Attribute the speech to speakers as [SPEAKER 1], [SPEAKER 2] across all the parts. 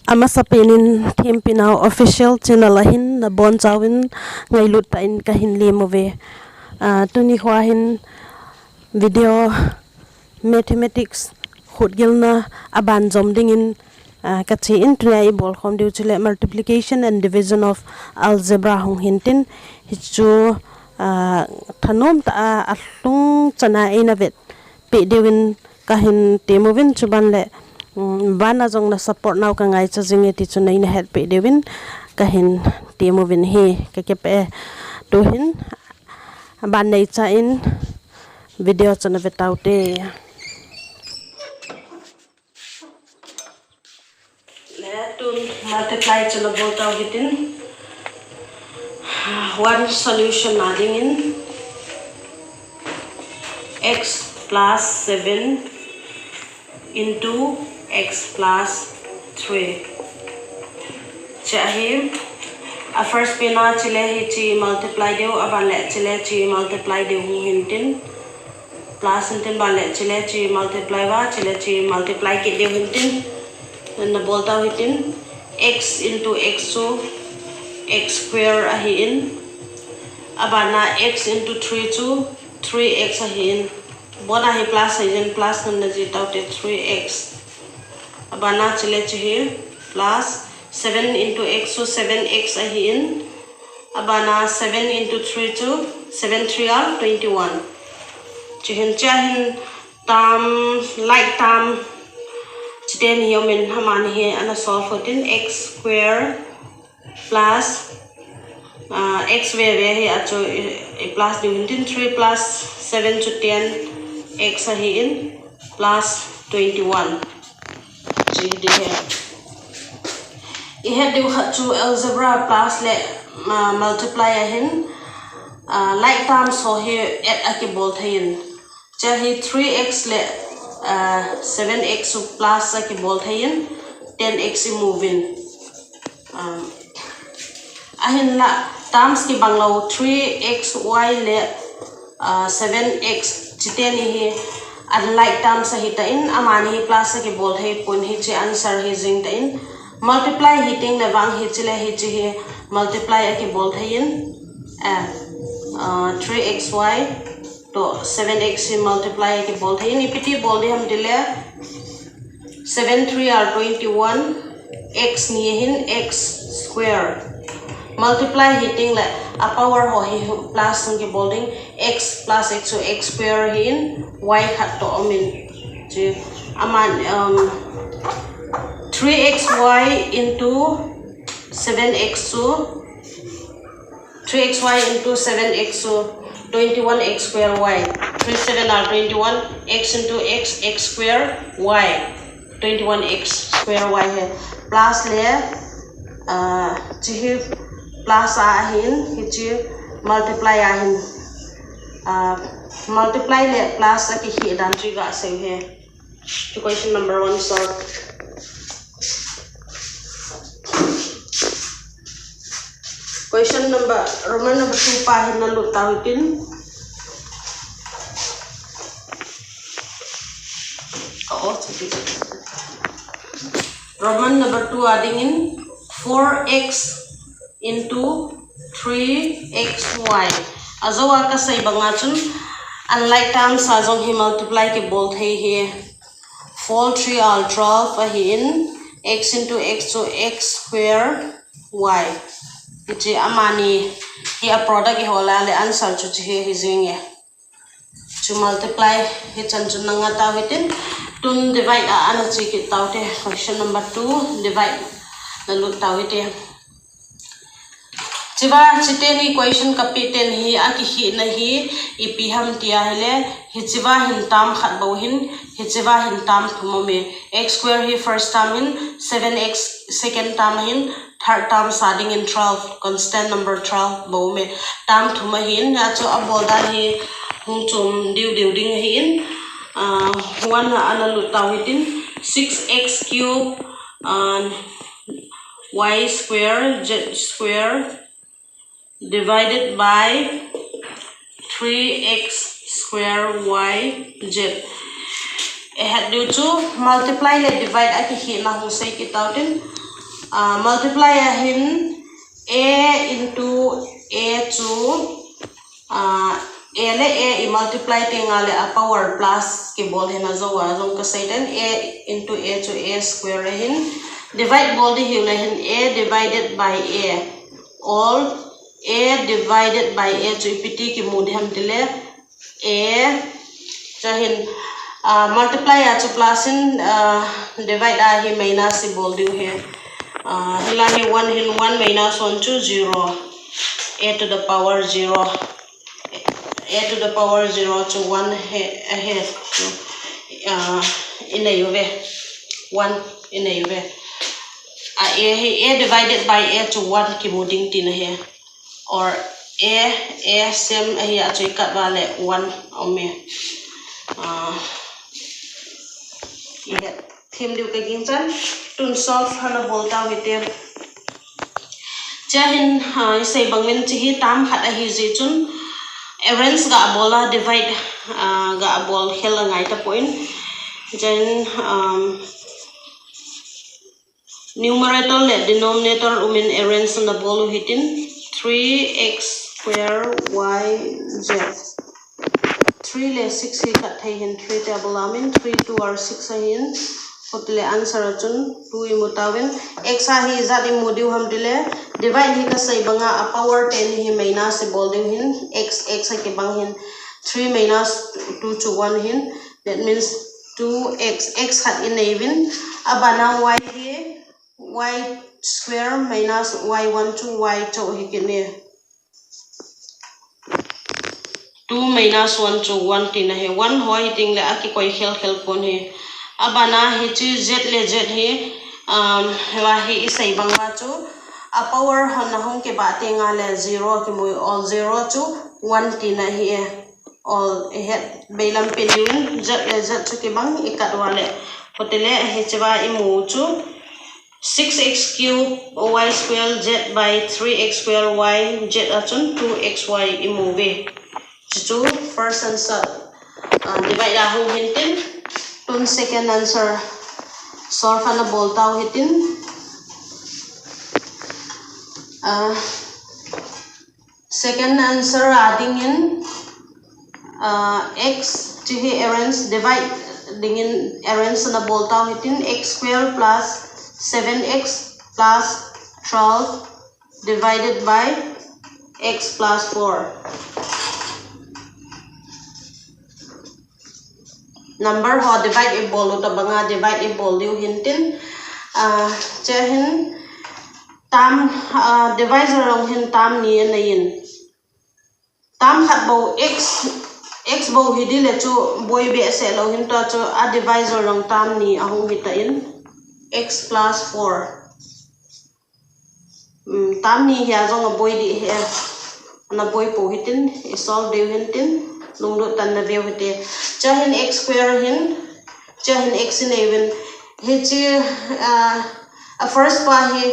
[SPEAKER 1] ama sapinin thim pinau official channel hin na bon chawin ngai lut ta in ka hin le move tuni khwa hin video mathematics kihilna aban jom ding in ka chi in try bol khom diu chile multiplication and division of algebra hong hintin hichu thanom ta ahlung chana ina vet pe dewin ka hin temovin chuban le bana jong na support naw ka ngai cha jinge ti chu nei na help pe dewin ka hin temovin he ka ke pe to hin ban nei cha in video chana vetaute le to multiply chana boltaw hitin one solution adding in x plus 7 into x plus 3 chahe a first pina chile hi chi multiply deu abale chile chi multiply deu hintin plus hintin bale chile chi multiply wa chile chi multiply ke deu hintin then the bolta hitin x into x so x square ahi in abana x into 3 to 3x ahi in bona hi plus ahi plus na ji taute 3x abana chile chi plus 7 into x so 7x ahi in abana 7 into 3 to 7 3 are 21 chihin chahin tam like tam chiten human haman he ana solve hotin x square plus x we he acho plus dividend 3 plus 7 to 10 x ahi in plus 21 ji de he ihe de khachu algebra plus le multiply ahin like term so here add aki bol thain chahi 3x le 7x plus aki bol thain 10x moving ahin la terms ki banglo 3xy le 7x chiten hi unlike terms hi ta in amani plus ki bol hai pun hi che answer hi jing ta in multiply hitting le wang hi chile hi chi hi multiply ki bol hai in 3xy to 7x multiply ki bol hai in ipiti bol di hum dile 7 3 are 21 x ni hin x square multiply hitting le a power ho hi plus ki bolding x plus x so x square hin y khat to amin ji aman 3xy into 7x so 3xy into 7x so 21x square y 3 7 are 21 x into x x square y 21x square y hai plus le ji plus ahin hichi multiply ahin multiply le plus ki hi dan tri ga se he to question number 1 solve question number roman number 2 pa hin na lut tawitin roman number 2 adding in 4x into 3xy azowa ka sai banga chun unlike terms ajong hi multiply ki bol thei he 4 3 are 12 ahi in x into x so x square y ichi amani hi a product hi hola le answer chu chi hi jinge chu multiply hi chan chun nga ta hitin tun divide ana chi ki taute question number 2 divide na lut tawite chiwa chiten equation kapiten hi aki hi na hi ipi ham tia hele hi chiwa hin tam khat bo hin hi chiwa hin tam thumome x square hi first term in 7x second term in third term starting in 12 constant number 12 bo me tam thuma hin na cho aboda hi hung chum diu ding hin one analu tawitin 6x cube y square z square divided by 3x square y z had due to multiply le divide aki hi na hung sai ki tawtin multiply ahin a into a to a le a multiply tingale a power plus ke bol hena zo ka saidan a into a to a square ahin divide bol di hiu hin a divided by a all a divided by a to pt ki mud ham dile a chahin multiply a to plus in divide a hi minus si bol diu he hila hi 1 hin 1 minus 1 to 0 a to the power 0 a to the power 0 to 1 ahead in a uv 1 in a uv a divided by a to 1 ki muding tin here or a same here to cut vale 1 ome thêm điều cái kinh chân tun solve hana bolta witem chahin say bangmen chi tam khat a hi ji chun arrange ga bola divide ga bol khela ngai ta point then numerator le denominator umin arrange na bol hitin 3x square y z 3 le 6 hi kat thai hin 3 table amin 3 2 or 6 hin hotle answer chun 2 imutawen x a hi zat imudiu ham dile divide hi ka sai banga a power 10 hi minus bol diu hin x ke bang hin 3 minus 2 to 1 hin that means 2x x hat in even abana y hi y square minus y1 to y to hi kine 2 minus 1 to 1 tina he 1 hoi ting le aki koi khel kon he abana hi chu z le z he wa hi isai bangwa chu a power hon hong ke ba te nga le 0 ki moi all 0 to 1 tina hi all he belam pelin z le z chu ke bang ikat wale hotele he chwa imu chu 6x cube y square z by 3x square y z achun 2xy imu ve chu first answer divide la hu hintin tun second answer solve na bolta hitin second answer adding in x to he arrange divide ding in arrange na bolta hitin x square plus 7x plus 12 divided by x plus 4 number ho divide e bol ta banga divide e bol diu hintin chahin tam divisor rong hin tam ni na yin tam khat bo x bo hi dile chu boy be se lo hin to chu a divisor rong tam ni ahung hi ta in x plus 4 tam ni ya jong boy di he na boy po hitin e solve diu hintin lungdo tan na view hite chahin x square hin chahin x in even hi chi a first pa hi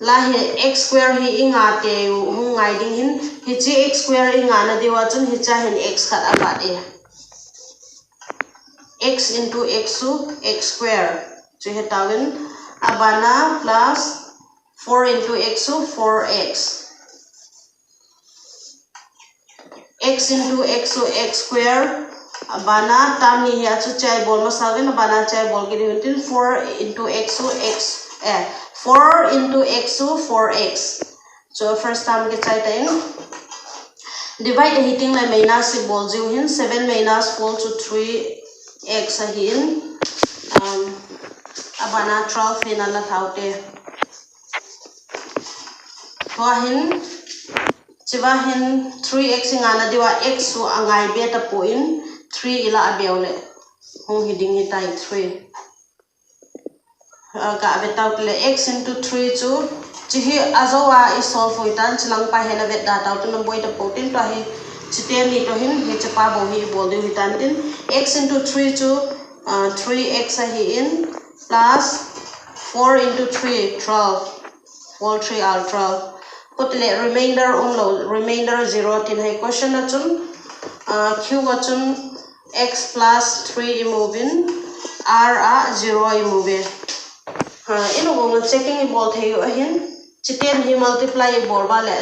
[SPEAKER 1] la hi x square hi inga te hu ngai ding hin hi chi x square inga na dewa chun hi chahin x khat aba de x into x su x square chu hetawen abana plus 4 into x su 4x x into x so x square abana tam ni ya chu chai bol ma sawen abana chai bol ki until 4 into x so x 4 into x so 4x so first time ke chai time divide hitting la minus si bol jiu hin 7 minus 4 to 3x hin abana 12 hin la thaute ho hin chiwa hin 3x ngana diwa x so angai beta point 3 ila abeole hong hiding hitai 3 ka beta le x into 3 chu chihi azowa is solve hoitan chilang pa hena vet data to number to potin to hi chitem ni to hin he chapa bo hi bol di hitan tin x into 3 chu 3x hi in plus 4 into 3 12 all 3 are 12 Kutile remainder onlo remainder 0 tin hai question achun q achun x plus 3 imove in r a 0 imove ino gong checking i bol thei a hin chiten hi multiply i bol ba le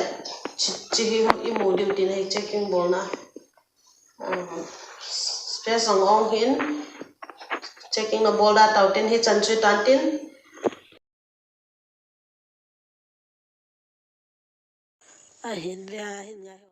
[SPEAKER 1] chi hi i mo diu tin hei checking bol na space ong hin checking na bol da tau tin hi chan chui tan tin a hin le a hin